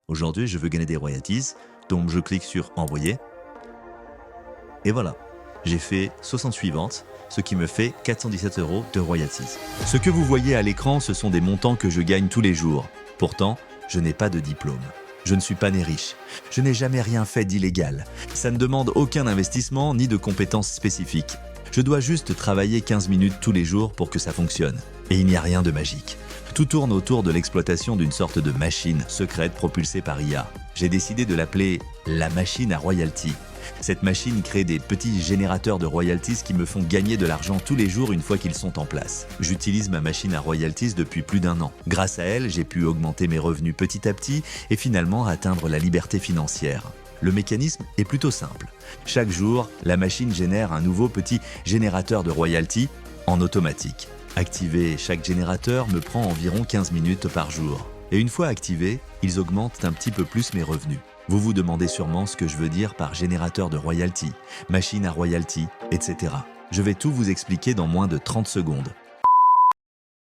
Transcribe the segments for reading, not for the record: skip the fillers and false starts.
Aujourd'hui, je veux gagner des royalties, donc je clique sur Envoyer. Et voilà, j'ai fait 68 ventes, ce qui me fait 417 € de royalties. Ce que vous voyez à l'écran, ce sont des montants que je gagne tous les jours. Pourtant, je n'ai pas de diplôme. Je ne suis pas né riche. Je n'ai jamais rien fait d'illégal. Ça ne demande aucun investissement ni de compétences spécifiques. Je dois juste travailler 15 minutes tous les jours pour que ça fonctionne. Et il n'y a rien de magique. Tout tourne autour de l'exploitation d'une sorte de machine secrète propulsée par IA. J'ai décidé de l'appeler la machine à royalties. Cette machine crée des petits générateurs de royalties qui me font gagner de l'argent tous les jours une fois qu'ils sont en place. J'utilise ma machine à royalties depuis plus d'1 an. Grâce à elle, j'ai pu augmenter mes revenus petit à petit et finalement atteindre la liberté financière. Le mécanisme est plutôt simple. Chaque jour, la machine génère un nouveau petit générateur de royalties en automatique. Activer chaque générateur me prend environ 15 minutes par jour. Et une fois activés, ils augmentent un petit peu plus mes revenus. Vous vous demandez sûrement ce que je veux dire par générateur de royalties, machine à royalties, etc. Je vais tout vous expliquer dans moins de 30 secondes.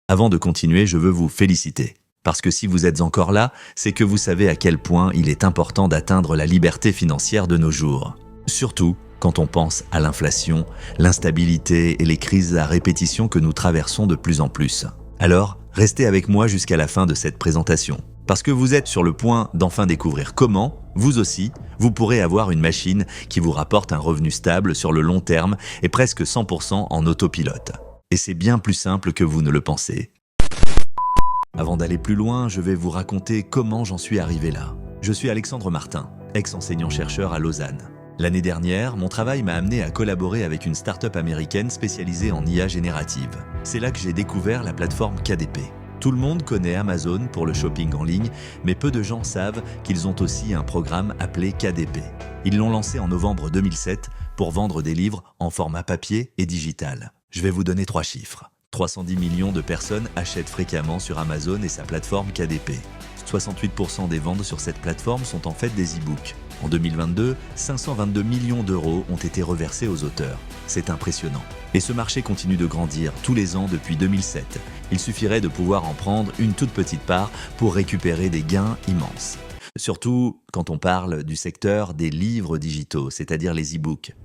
Avant de continuer, je veux vous féliciter. Parce que si vous êtes encore là, c'est que vous savez à quel point il est important d'atteindre la liberté financière de nos jours. Surtout quand on pense à l'inflation, l'instabilité et les crises à répétition que nous traversons de plus en plus. Alors, restez avec moi jusqu'à la fin de cette présentation. Parce que vous êtes sur le point d'enfin découvrir comment, vous aussi, vous pourrez avoir une machine qui vous rapporte un revenu stable sur le long terme et presque 100% en autopilote. Et c'est bien plus simple que vous ne le pensez. Avant d'aller plus loin, je vais vous raconter comment j'en suis arrivé là. Je suis Alexandre Martin, ex-enseignant-chercheur à Lausanne. L'année dernière, mon travail m'a amené à collaborer avec une start-up américaine spécialisée en IA générative. C'est là que j'ai découvert la plateforme KDP. Tout le monde connaît Amazon pour le shopping en ligne, mais peu de gens savent qu'ils ont aussi un programme appelé KDP. Ils l'ont lancé en novembre 2007 pour vendre des livres en format papier et digital. Je vais vous donner 3 chiffres. 310 millions de personnes achètent fréquemment sur Amazon et sa plateforme KDP. 68% des ventes sur cette plateforme sont en fait des e-books. En 2022, 522 millions d'euros ont été reversés aux auteurs. C'est impressionnant. Et ce marché continue de grandir tous les ans depuis 2007. Il suffirait de pouvoir en prendre une toute petite part pour récupérer des gains immenses. Surtout quand on parle du secteur des livres digitaux, c'est-à-dire les e-books.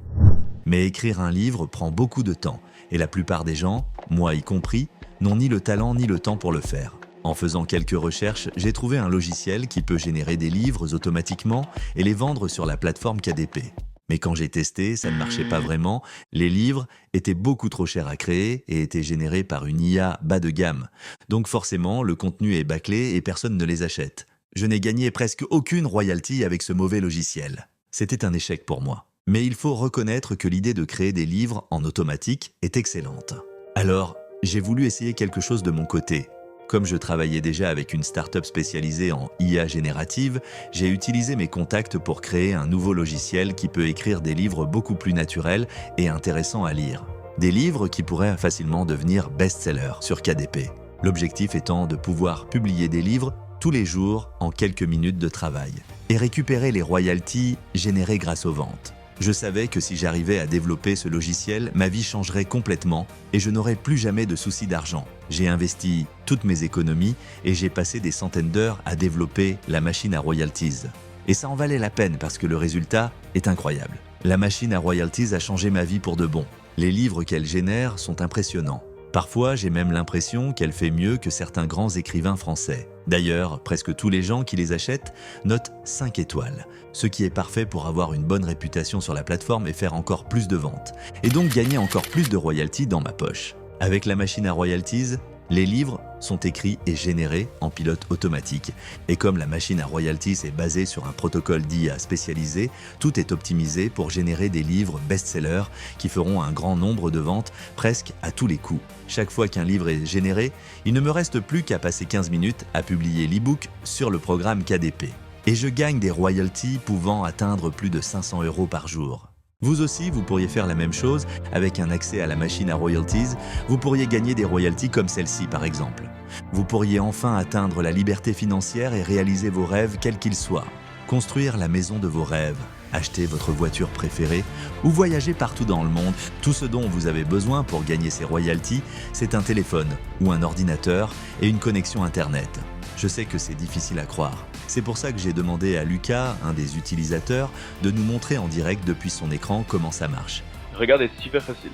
Mais écrire un livre prend beaucoup de temps et la plupart des gens, moi y compris, n'ont ni le talent ni le temps pour le faire. En faisant quelques recherches, j'ai trouvé un logiciel qui peut générer des livres automatiquement et les vendre sur la plateforme KDP. Mais quand j'ai testé, ça ne marchait pas vraiment. Les livres étaient beaucoup trop chers à créer et étaient générés par une IA bas de gamme. Donc forcément, le contenu est bâclé et personne ne les achète. Je n'ai gagné presque aucune royalty avec ce mauvais logiciel. C'était un échec pour moi. Mais il faut reconnaître que l'idée de créer des livres en automatique est excellente. Alors, j'ai voulu essayer quelque chose de mon côté. Comme je travaillais déjà avec une start-up spécialisée en IA générative, j'ai utilisé mes contacts pour créer un nouveau logiciel qui peut écrire des livres beaucoup plus naturels et intéressants à lire. Des livres qui pourraient facilement devenir best-sellers sur KDP. L'objectif étant de pouvoir publier des livres tous les jours en quelques minutes de travail et récupérer les royalties générées grâce aux ventes. Je savais que si j'arrivais à développer ce logiciel, ma vie changerait complètement et je n'aurais plus jamais de soucis d'argent. J'ai investi toutes mes économies et j'ai passé des centaines d'heures à développer la machine à royalties. Et ça en valait la peine parce que le résultat est incroyable. La machine à royalties a changé ma vie pour de bon. Les livres qu'elle génère sont impressionnants. Parfois, j'ai même l'impression qu'elle fait mieux que certains grands écrivains français. D'ailleurs, presque tous les gens qui les achètent notent 5 étoiles, ce qui est parfait pour avoir une bonne réputation sur la plateforme et faire encore plus de ventes, et donc gagner encore plus de royalties dans ma poche. Avec la machine à royalties, les livres sont écrits et générés en pilote automatique. Et comme la machine à royalties est basée sur un protocole d'IA spécialisé, tout est optimisé pour générer des livres best-sellers qui feront un grand nombre de ventes presque à tous les coups. Chaque fois qu'un livre est généré, il ne me reste plus qu'à passer 15 minutes à publier l'e-book sur le programme KDP. Et je gagne des royalties pouvant atteindre plus de 500 € par jour. Vous aussi, vous pourriez faire la même chose avec un accès à la machine à royalties. Vous pourriez gagner des royalties comme celle-ci par exemple. Vous pourriez enfin atteindre la liberté financière et réaliser vos rêves quels qu'ils soient. Construire la maison de vos rêves, acheter votre voiture préférée ou voyager partout dans le monde. Tout ce dont vous avez besoin pour gagner ces royalties, c'est un téléphone ou un ordinateur et une connexion Internet. Je sais que c'est difficile à croire. C'est pour ça que j'ai demandé à Lucas, un des utilisateurs, de nous montrer en direct depuis son écran comment ça marche. Regardez, c'est super facile.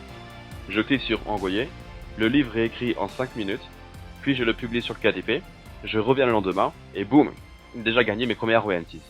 Je clique sur envoyer, le livre est écrit en 5 minutes, puis je le publie sur le KDP, je reviens le lendemain, et boum, déjà gagné mes premières royalties.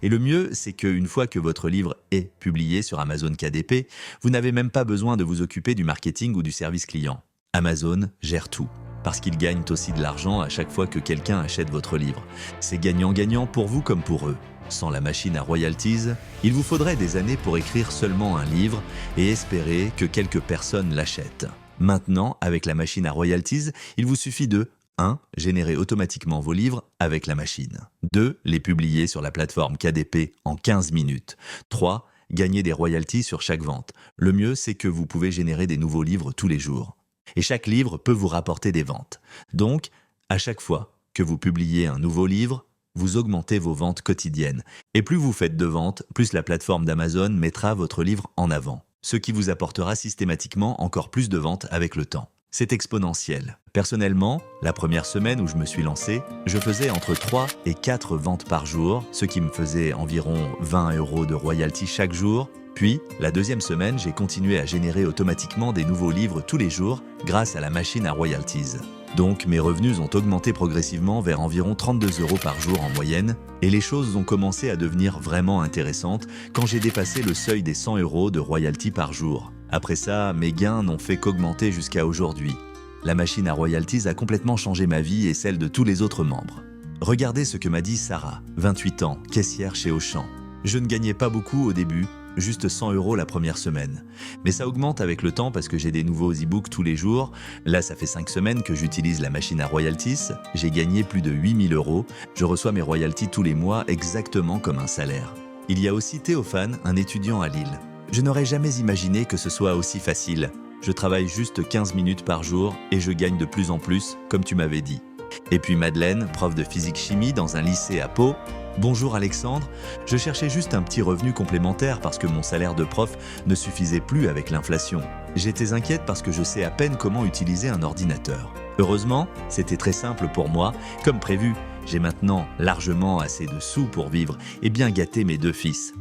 Et le mieux, c'est qu'une fois que votre livre est publié sur Amazon KDP, vous n'avez même pas besoin de vous occuper du marketing ou du service client. Amazon gère tout, parce qu'ils gagnent aussi de l'argent à chaque fois que quelqu'un achète votre livre. C'est gagnant-gagnant pour vous comme pour eux. Sans la machine à royalties, il vous faudrait des années pour écrire seulement un livre et espérer que quelques personnes l'achètent. Maintenant, avec la machine à royalties, il vous suffit de 1. Générer automatiquement vos livres avec la machine. 2. Les publier sur la plateforme KDP en 15 minutes. 3. Gagner des royalties sur chaque vente. Le mieux, c'est que vous pouvez générer des nouveaux livres tous les jours. Et chaque livre peut vous rapporter des ventes. Donc, à chaque fois que vous publiez un nouveau livre, vous augmentez vos ventes quotidiennes. Et plus vous faites de ventes, plus la plateforme d'Amazon mettra votre livre en avant, ce qui vous apportera systématiquement encore plus de ventes avec le temps. C'est exponentiel. Personnellement, la première semaine où je me suis lancé, je faisais entre 3 et 4 ventes par jour, ce qui me faisait environ 20 € de royalties chaque jour. Puis, la deuxième semaine, j'ai continué à générer automatiquement des nouveaux livres tous les jours grâce à la machine à royalties. Donc, mes revenus ont augmenté progressivement vers environ 32 € par jour en moyenne, et les choses ont commencé à devenir vraiment intéressantes quand j'ai dépassé le seuil des 100 € de royalties par jour. Après ça, mes gains n'ont fait qu'augmenter jusqu'à aujourd'hui. La machine à royalties a complètement changé ma vie et celle de tous les autres membres. Regardez ce que m'a dit Sarah, 28 ans, caissière chez Auchan. Je ne gagnais pas beaucoup au début, juste 100 € la première semaine. Mais ça augmente avec le temps parce que j'ai des nouveaux e-books tous les jours. Là, ça fait 5 semaines que j'utilise la machine à royalties. J'ai gagné plus de 8 000 €. Je reçois mes royalties tous les mois exactement comme un salaire. Il y a aussi Théophane, un étudiant à Lille. Je n'aurais jamais imaginé que ce soit aussi facile. Je travaille juste 15 minutes par jour et je gagne de plus en plus, comme tu m'avais dit. Et puis Madeleine, prof de physique-chimie dans un lycée à Pau. Bonjour Alexandre, je cherchais juste un petit revenu complémentaire parce que mon salaire de prof ne suffisait plus avec l'inflation. J'étais inquiète parce que je sais à peine comment utiliser un ordinateur. Heureusement, c'était très simple pour moi, comme prévu. J'ai maintenant largement assez de sous pour vivre et bien gâter mes 2 fils.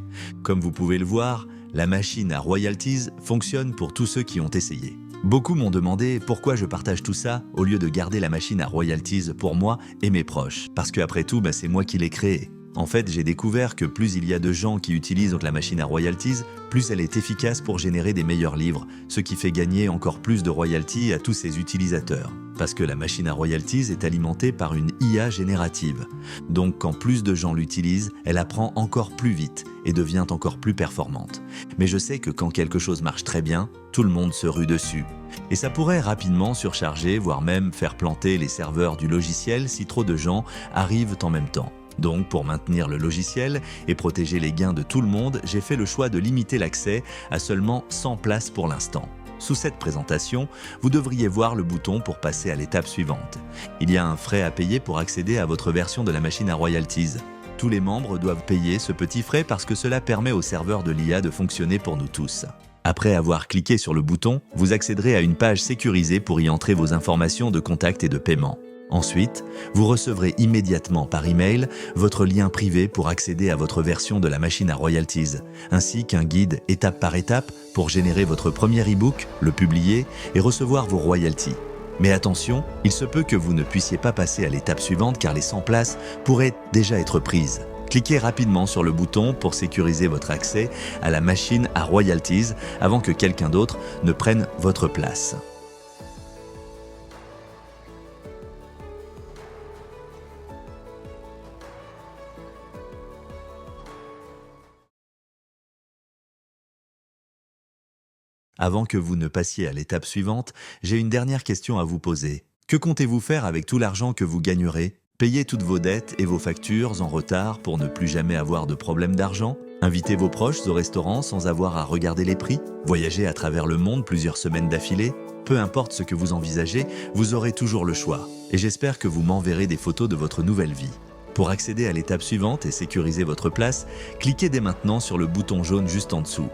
Comme vous pouvez le voir, la machine à royalties fonctionne pour tous ceux qui ont essayé. Beaucoup m'ont demandé pourquoi je partage tout ça au lieu de garder la machine à royalties pour moi et mes proches. Parce qu'après tout, c'est moi qui l'ai créée. En fait, j'ai découvert que plus il y a de gens qui utilisent la machine à royalties, plus elle est efficace pour générer des meilleurs livres, ce qui fait gagner encore plus de royalties à tous ses utilisateurs. Parce que la machine à royalties est alimentée par une IA générative. Donc quand plus de gens l'utilisent, elle apprend encore plus vite et devient encore plus performante. Mais je sais que quand quelque chose marche très bien, tout le monde se rue dessus. Et ça pourrait rapidement surcharger, voire même faire planter les serveurs du logiciel si trop de gens arrivent en même temps. Donc, pour maintenir le logiciel et protéger les gains de tout le monde, j'ai fait le choix de limiter l'accès à seulement 100 places pour l'instant. Sous cette présentation, vous devriez voir le bouton pour passer à l'étape suivante. Il y a un frais à payer pour accéder à votre version de la machine à royalties. Tous les membres doivent payer ce petit frais parce que cela permet au serveur de l'IA de fonctionner pour nous tous. Après avoir cliqué sur le bouton, vous accéderez à une page sécurisée pour y entrer vos informations de contact et de paiement. Ensuite, vous recevrez immédiatement par email votre lien privé pour accéder à votre version de la machine à royalties, ainsi qu'un guide étape par étape pour générer votre premier e-book, le publier et recevoir vos royalties. Mais attention, il se peut que vous ne puissiez pas passer à l'étape suivante car les 100 places pourraient déjà être prises. Cliquez rapidement sur le bouton pour sécuriser votre accès à la machine à royalties avant que quelqu'un d'autre ne prenne votre place. Avant que vous ne passiez à l'étape suivante, j'ai une dernière question à vous poser. Que comptez-vous faire avec tout l'argent que vous gagnerez ? Payer toutes vos dettes et vos factures en retard pour ne plus jamais avoir de problème d'argent ? Inviter vos proches au restaurant sans avoir à regarder les prix ? Voyager à travers le monde plusieurs semaines d'affilée ? Peu importe ce que vous envisagez, vous aurez toujours le choix. Et j'espère que vous m'enverrez des photos de votre nouvelle vie. Pour accéder à l'étape suivante et sécuriser votre place, cliquez dès maintenant sur le bouton jaune juste en dessous.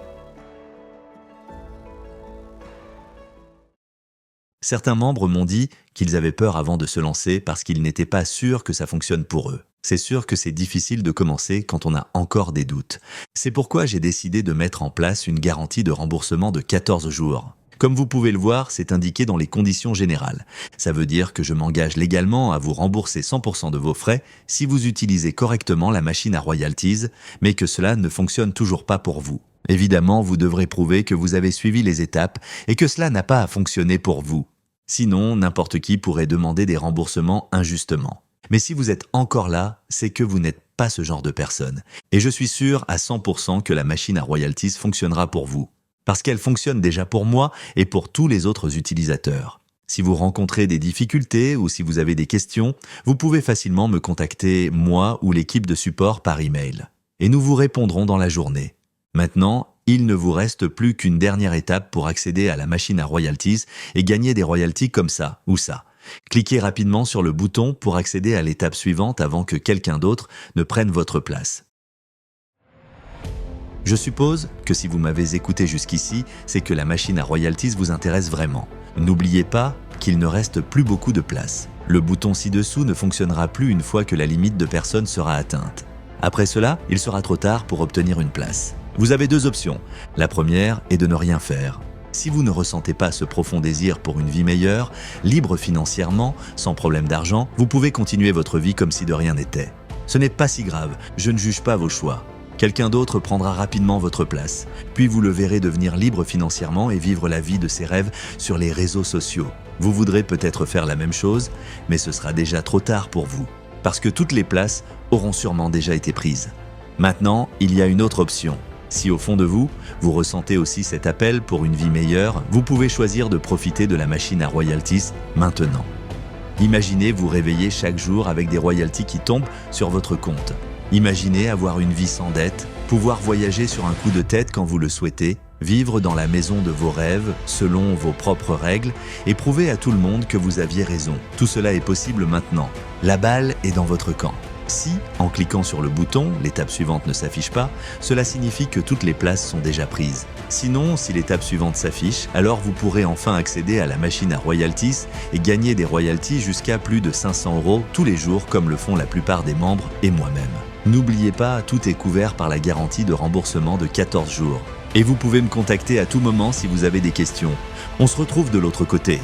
Certains membres m'ont dit qu'ils avaient peur avant de se lancer parce qu'ils n'étaient pas sûrs que ça fonctionne pour eux. C'est sûr que c'est difficile de commencer quand on a encore des doutes. C'est pourquoi j'ai décidé de mettre en place une garantie de remboursement de 14 jours. Comme vous pouvez le voir, c'est indiqué dans les conditions générales. Ça veut dire que je m'engage légalement à vous rembourser 100% de vos frais si vous utilisez correctement la machine à royalties, mais que cela ne fonctionne toujours pas pour vous. Évidemment, vous devrez prouver que vous avez suivi les étapes et que cela n'a pas à fonctionner pour vous. Sinon, n'importe qui pourrait demander des remboursements injustement. Mais si vous êtes encore là, c'est que vous n'êtes pas ce genre de personne. Et je suis sûr à 100% que la machine à royalties fonctionnera pour vous. Parce qu'elle fonctionne déjà pour moi et pour tous les autres utilisateurs. Si vous rencontrez des difficultés ou si vous avez des questions, vous pouvez facilement me contacter, moi ou l'équipe de support par email. Et nous vous répondrons dans la journée. Maintenant, il ne vous reste plus qu'une dernière étape pour accéder à la machine à royalties et gagner des royalties comme ça ou ça. Cliquez rapidement sur le bouton pour accéder à l'étape suivante avant que quelqu'un d'autre ne prenne votre place. Je suppose que si vous m'avez écouté jusqu'ici, c'est que la machine à royalties vous intéresse vraiment. N'oubliez pas qu'il ne reste plus beaucoup de place. Le bouton ci-dessous ne fonctionnera plus une fois que la limite de personnes sera atteinte. Après cela, il sera trop tard pour obtenir une place. Vous avez deux options. La première est de ne rien faire. Si vous ne ressentez pas ce profond désir pour une vie meilleure, libre financièrement, sans problème d'argent, vous pouvez continuer votre vie comme si de rien n'était. Ce n'est pas si grave, je ne juge pas vos choix. Quelqu'un d'autre prendra rapidement votre place, puis vous le verrez devenir libre financièrement et vivre la vie de ses rêves sur les réseaux sociaux. Vous voudrez peut-être faire la même chose, mais ce sera déjà trop tard pour vous, parce que toutes les places auront sûrement déjà été prises. Maintenant, il y a une autre option. Si au fond de vous, vous ressentez aussi cet appel pour une vie meilleure, vous pouvez choisir de profiter de la machine à royalties maintenant. Imaginez vous réveiller chaque jour avec des royalties qui tombent sur votre compte. Imaginez avoir une vie sans dette, pouvoir voyager sur un coup de tête quand vous le souhaitez, vivre dans la maison de vos rêves selon vos propres règles et prouver à tout le monde que vous aviez raison. Tout cela est possible maintenant. La balle est dans votre camp. Si, en cliquant sur le bouton, l'étape suivante ne s'affiche pas, cela signifie que toutes les places sont déjà prises. Sinon, si l'étape suivante s'affiche, alors vous pourrez enfin accéder à la machine à royalties et gagner des royalties jusqu'à plus de 500 € tous les jours comme le font la plupart des membres et moi-même. N'oubliez pas, tout est couvert par la garantie de remboursement de 14 jours. Et vous pouvez me contacter à tout moment si vous avez des questions. On se retrouve de l'autre côté.